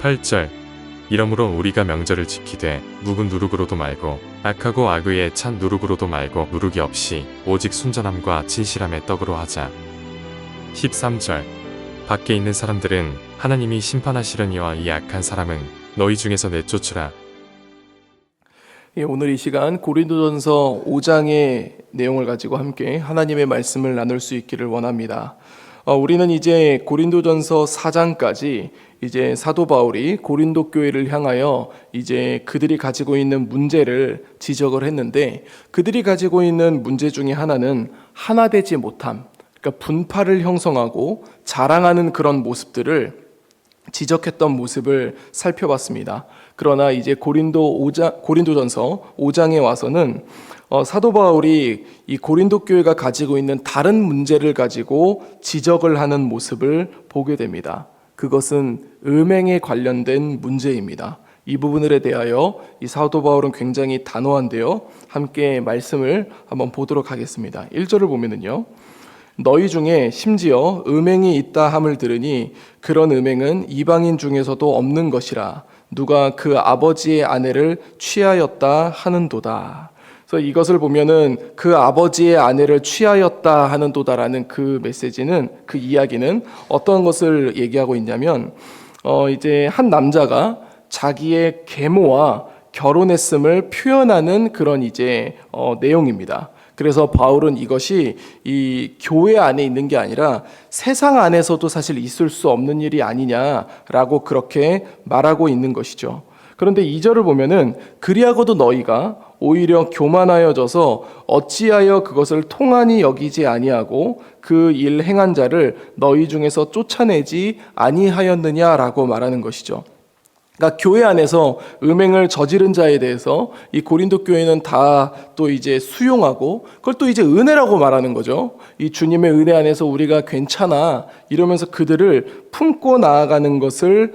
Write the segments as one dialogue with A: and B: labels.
A: 8절 이러므로 우리가 명절을 지키되 묵은 누룩으로도 말고 악하고 악의에 찬 누룩으로도 말고 누룩이 없이 오직 순전함과 진실함의 떡으로 하자. 13절 밖에 있는 사람들은 하나님이 심판하시려니와 이 악한 사람은 너희 중에서 내쫓으라.
B: 오늘 이 시간 고린도전서 5장의 내용을 가지고 함께 하나님의 말씀을 나눌 수 있기를 원합니다. 우리는 이제 고린도전서 4장까지 이제 사도 바울이 고린도 교회를 향하여 이제 그들이 가지고 있는 문제를 지적을 했는데, 그들이 가지고 있는 문제 중에 하나는 하나 되지 못함, 그러니까 분파를 형성하고 자랑하는 그런 모습들을 지적했던 모습을 살펴봤습니다. 그러나 이제 고린도전서 5장에 와서는 사도 바울이 이 고린도 교회가 가지고 있는 다른 문제를 가지고 지적을 하는 모습을 보게 됩니다. 그것은 음행에 관련된 문제입니다. 이 부분에 대하여 이 사도 바울은 굉장히 단호한데요. 함께 말씀을 한번 보도록 하겠습니다. 1절을 보면은요. 너희 중에 심지어 음행이 있다 함을 들으니 그런 음행은 이방인 중에서도 없는 것이라 누가 그 아버지의 아내를 취하였다 하는도다. 그래서 이것을 보면은 그 아버지의 아내를 취하였다 하는도다라는 그 메시지는, 그 이야기는 어떤 것을 얘기하고 있냐면 이제 한 남자가 자기의 계모와 결혼했음을 표현하는 그런 이제 내용입니다. 그래서 바울은 이것이 이 교회 안에 있는 게 아니라 세상 안에서도 사실 있을 수 없는 일이 아니냐라고 그렇게 말하고 있는 것이죠. 그런데 2절을 보면은 그리하고도 너희가 오히려 교만하여져서 어찌하여 그것을 통한이 여기지 아니하고 그 일 행한 자를 너희 중에서 쫓아내지 아니하였느냐라고 말하는 것이죠. 그러니까 교회 안에서 음행을 저지른 자에 대해서 이 고린도 교회는 다 또 이제 수용하고 그걸 또 이제 은혜라고 말하는 거죠. 이 주님의 은혜 안에서 우리가 괜찮아 이러면서 그들을 품고 나아가는 것을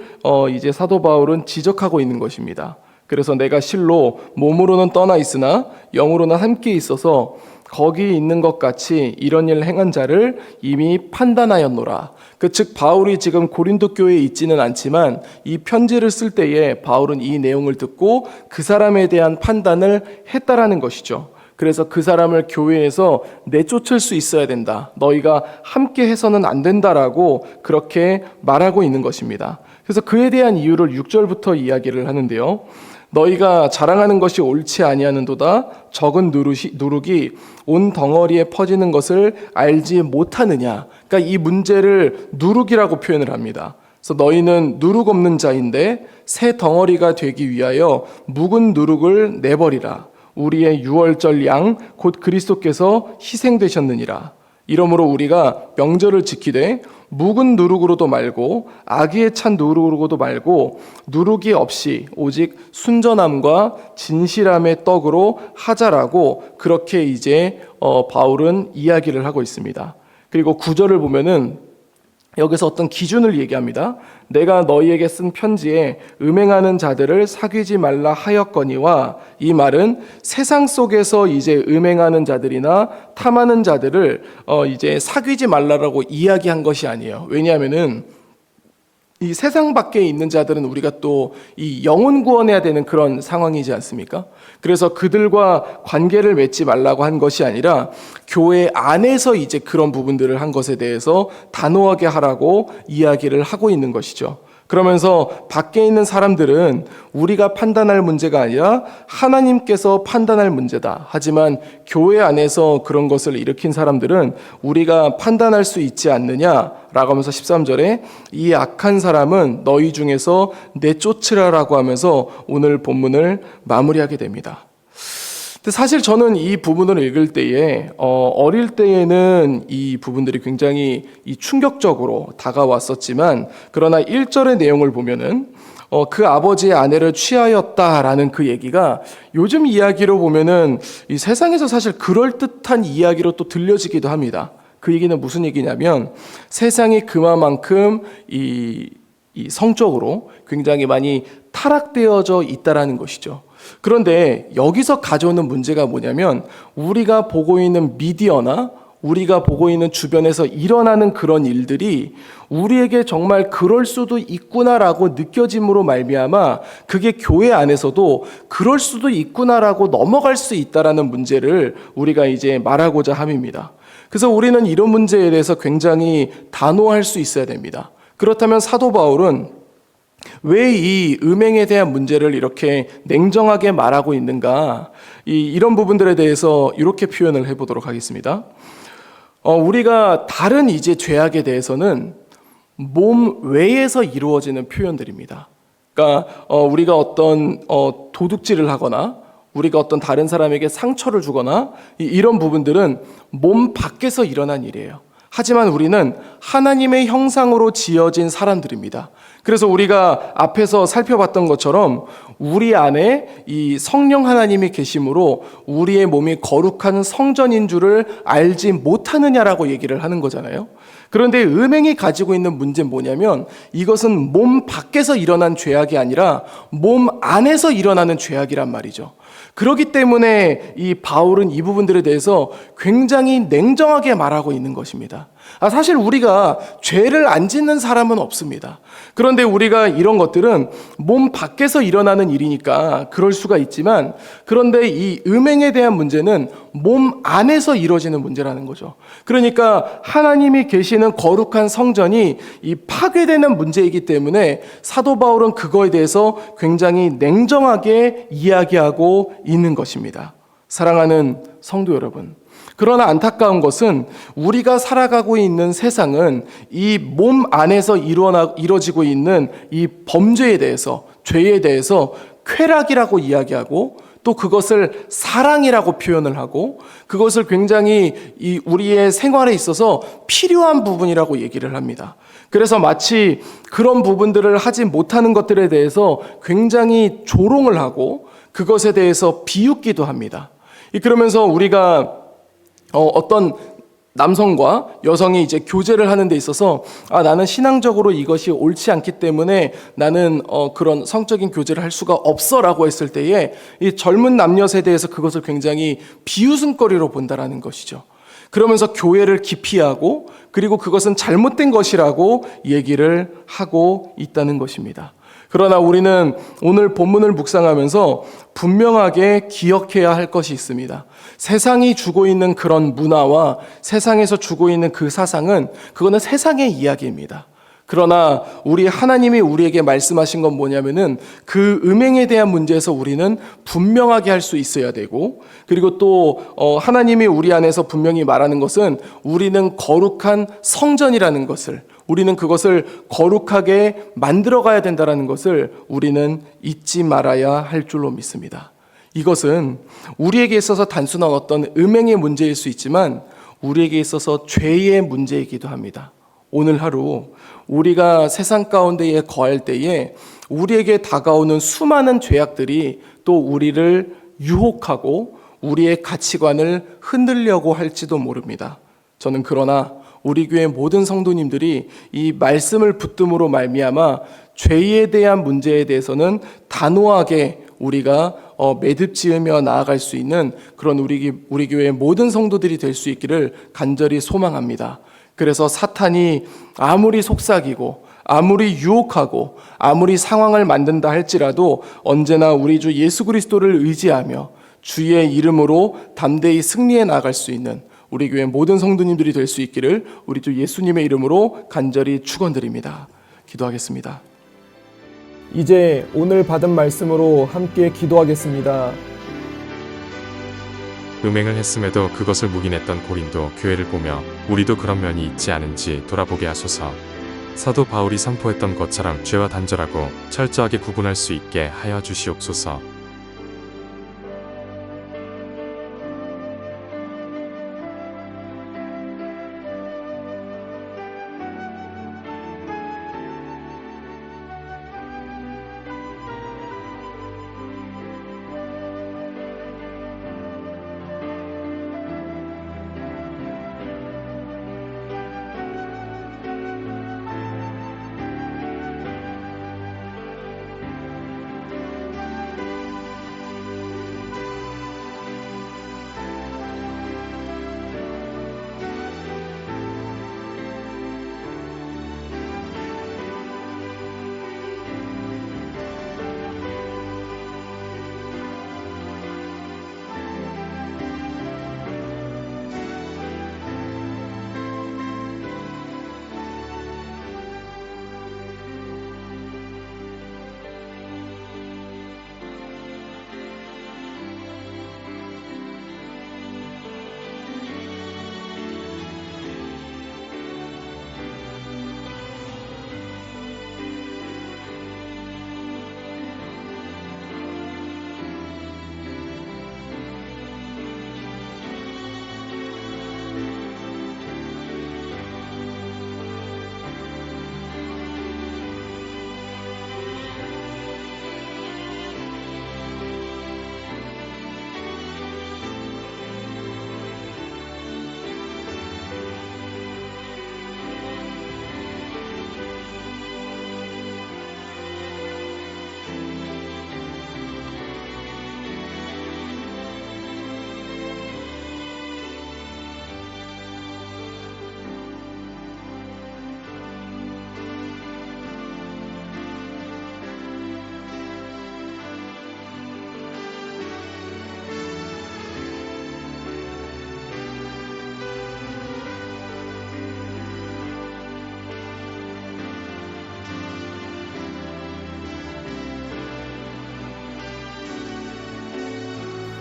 B: 이제 사도 바울은 지적하고 있는 것입니다. 그래서 내가 실로 몸으로는 떠나 있으나 영으로는 함께 있어서 거기 있는 것 같이 이런 일 행한 자를 이미 판단하였노라. 즉 바울이 지금 고린도 교회에 있지는 않지만 이 편지를 쓸 때에 바울은 이 내용을 듣고 그 사람에 대한 판단을 했다라는 것이죠. 그래서 그 사람을 교회에서 내쫓을 수 있어야 된다. 너희가 함께 해서는 안 된다라고 그렇게 말하고 있는 것입니다. 그래서 그에 대한 이유를 6절부터 이야기를 하는데요. 너희가 자랑하는 것이 옳지 아니하는도다. 적은 누룩이 온 덩어리에 퍼지는 것을 알지 못하느냐. 그러니까 이 문제를 누룩이라고 표현을 합니다. 그래서 너희는 누룩 없는 자인데 새 덩어리가 되기 위하여 묵은 누룩을 내버리라. 우리의 유월절 양 곧 그리스도께서 희생되셨느니라. 이러므로 우리가 명절을 지키되 묵은 누룩으로도 말고 악의에 찬 누룩으로도 말고 누룩이 없이 오직 순전함과 진실함의 떡으로 하자라고 그렇게 이제 바울은 이야기를 하고 있습니다. 그리고 9절을 보면은 여기서 어떤 기준을 얘기합니다. 내가 너희에게 쓴 편지에 음행하는 자들을 사귀지 말라 하였거니와, 이 말은 세상 속에서 이제 음행하는 자들이나 탐하는 자들을 이제 사귀지 말라라고 이야기한 것이 아니에요. 왜냐하면은 이 세상 밖에 있는 자들은 우리가 또 이 영혼 구원해야 되는 그런 상황이지 않습니까? 그래서 그들과 관계를 맺지 말라고 한 것이 아니라 교회 안에서 이제 그런 부분들을 한 것에 대해서 단호하게 하라고 이야기를 하고 있는 것이죠. 그러면서 밖에 있는 사람들은 우리가 판단할 문제가 아니라 하나님께서 판단할 문제다. 하지만 교회 안에서 그런 것을 일으킨 사람들은 우리가 판단할 수 있지 않느냐라고 하면서 13절에 이 악한 사람은 너희 중에서 내쫓으라라고 하면서 오늘 본문을 마무리하게 됩니다. 근데 사실 저는 이 부분을 읽을 때에 어릴 때에는 이 부분들이 굉장히 충격적으로 다가왔었지만, 그러나 1절의 내용을 보면은 그 아버지의 아내를 취하였다라는 그 얘기가 요즘 이야기로 보면은 이 세상에서 사실 그럴듯한 이야기로 또 들려지기도 합니다. 그 얘기는 무슨 얘기냐면 세상이 그만큼 이 성적으로 굉장히 많이 타락되어져 있다라는 것이죠. 그런데 여기서 가져오는 문제가 뭐냐면 우리가 보고 있는 미디어나 우리가 보고 있는 주변에서 일어나는 그런 일들이 우리에게 정말 그럴 수도 있구나라고 느껴짐으로 말미암아 그게 교회 안에서도 그럴 수도 있구나라고 넘어갈 수 있다라는 문제를 우리가 이제 말하고자 함입니다. 그래서 우리는 이런 문제에 대해서 굉장히 단호할 수 있어야 됩니다. 그렇다면 사도 바울은 왜 이 음행에 대한 문제를 이렇게 냉정하게 말하고 있는가? 이런 부분들에 대해서 이렇게 표현을 해보도록 하겠습니다. 우리가 다른 이제 죄악에 대해서는 몸 외에서 이루어지는 표현들입니다. 그러니까 우리가 어떤 도둑질을 하거나 우리가 어떤 다른 사람에게 상처를 주거나 이런 부분들은 몸 밖에서 일어난 일이에요. 하지만 우리는 하나님의 형상으로 지어진 사람들입니다. 그래서 우리가 앞에서 살펴봤던 것처럼 우리 안에 이 성령 하나님이 계심으로 우리의 몸이 거룩한 성전인 줄을 알지 못하느냐라고 얘기를 하는 거잖아요. 그런데 음행이 가지고 있는 문제는 뭐냐면 이것은 몸 밖에서 일어난 죄악이 아니라 몸 안에서 일어나는 죄악이란 말이죠. 그렇기 때문에 이 바울은 이 부분들에 대해서 굉장히 냉정하게 말하고 있는 것입니다. 사실 우리가 죄를 안 짓는 사람은 없습니다. 그런데 우리가 이런 것들은 몸 밖에서 일어나는 일이니까 그럴 수가 있지만, 그런데 이 음행에 대한 문제는 몸 안에서 이루어지는 문제라는 거죠. 그러니까 하나님이 계시는 거룩한 성전이 이 파괴되는 문제이기 때문에 사도 바울은 그거에 대해서 굉장히 냉정하게 이야기하고 있는 것입니다. 사랑하는 성도 여러분, 그러나 안타까운 것은 우리가 살아가고 있는 세상은 이 몸 안에서 이루어지고 있는 이 범죄에 대해서, 죄에 대해서 쾌락이라고 이야기하고 또 그것을 사랑이라고 표현을 하고 그것을 굉장히 우리의 생활에 있어서 필요한 부분이라고 얘기를 합니다. 그래서 마치 그런 부분들을 하지 못하는 것들에 대해서 굉장히 조롱을 하고 그것에 대해서 비웃기도 합니다. 그러면서 우리가 어떤 남성과 여성이 이제 교제를 하는 데 있어서 나는 신앙적으로 이것이 옳지 않기 때문에 나는 그런 성적인 교제를 할 수가 없어라고 했을 때에 이 젊은 남녀 세대에서 그것을 굉장히 비웃음거리로 본다라는 것이죠. 그러면서 교회를 기피하고 그리고 그것은 잘못된 것이라고 얘기를 하고 있다는 것입니다. 그러나 우리는 오늘 본문을 묵상하면서 분명하게 기억해야 할 것이 있습니다. 세상이 주고 있는 그런 문화와 세상에서 주고 있는 그 사상은 그거는 세상의 이야기입니다. 그러나 우리 하나님이 우리에게 말씀하신 건 뭐냐면은 그 음행에 대한 문제에서 우리는 분명하게 할 수 있어야 되고, 그리고 또 하나님이 우리 안에서 분명히 말하는 것은 우리는 거룩한 성전이라는 것을, 우리는 그것을 거룩하게 만들어가야 된다는 것을 우리는 잊지 말아야 할 줄로 믿습니다. 이것은 우리에게 있어서 단순한 어떤 음행의 문제일 수 있지만 우리에게 있어서 죄의 문제이기도 합니다. 오늘 하루 우리가 세상 가운데에 거할 때에 우리에게 다가오는 수많은 죄악들이 또 우리를 유혹하고 우리의 가치관을 흔들려고 할지도 모릅니다. 저는 그러나 우리 교회 모든 성도님들이 이 말씀을 붙듦으로 말미암아 죄에 대한 문제에 대해서는 단호하게 우리가 매듭지으며 나아갈 수 있는 그런 우리 교회의 모든 성도들이 될 수 있기를 간절히 소망합니다. 그래서 사탄이 아무리 속삭이고 아무리 유혹하고 아무리 상황을 만든다 할지라도 언제나 우리 주 예수 그리스도를 의지하며 주의 이름으로 담대히 승리해 나갈 수 있는 우리 교회 모든 성도님들이 될 수 있기를 우리 주 예수님의 이름으로 간절히 축원드립니다. 기도하겠습니다. 이제 오늘 받은 말씀으로 함께 기도하겠습니다.
A: 음행을 했음에도 그것을 묵인했던 고린도 교회를 보며 우리도 그런 면이 있지 않은지 돌아보게 하소서. 사도 바울이 선포했던 것처럼 죄와 단절하고 철저하게 구분할 수 있게 하여 주시옵소서.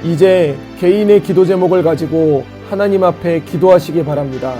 B: 이제 개인의 기도 제목을 가지고 하나님 앞에 기도하시기 바랍니다.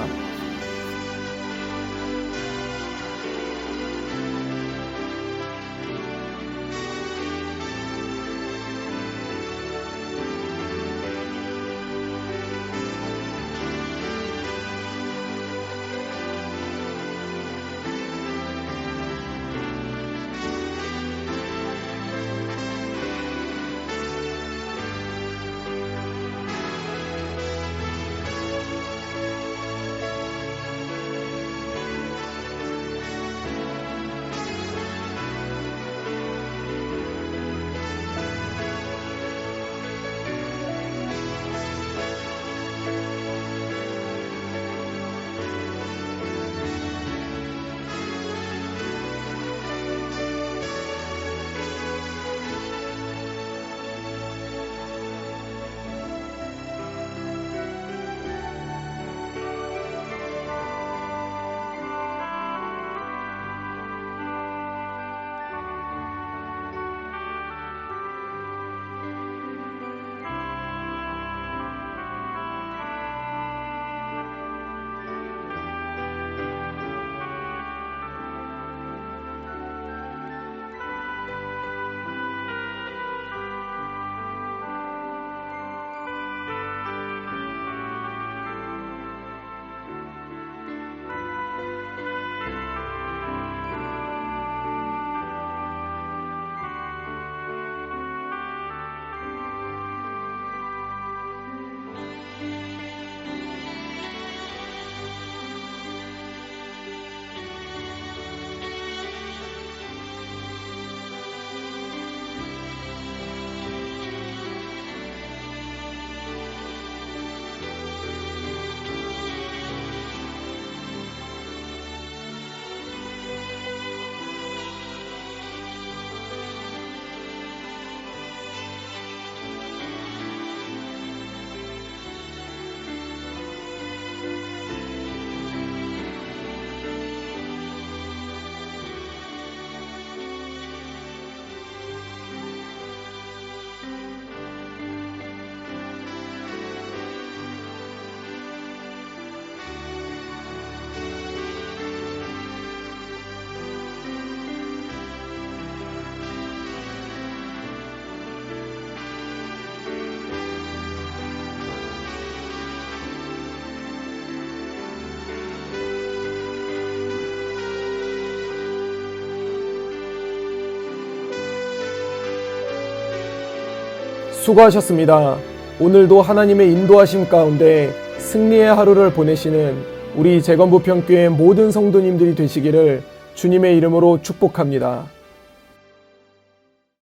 B: 수고하셨습니다. 오늘도 하나님의 인도하심 가운데 승리의 하루를 보내시는 우리 재건부평교회 모든 성도님들이 되시기를 주님의 이름으로 축복합니다.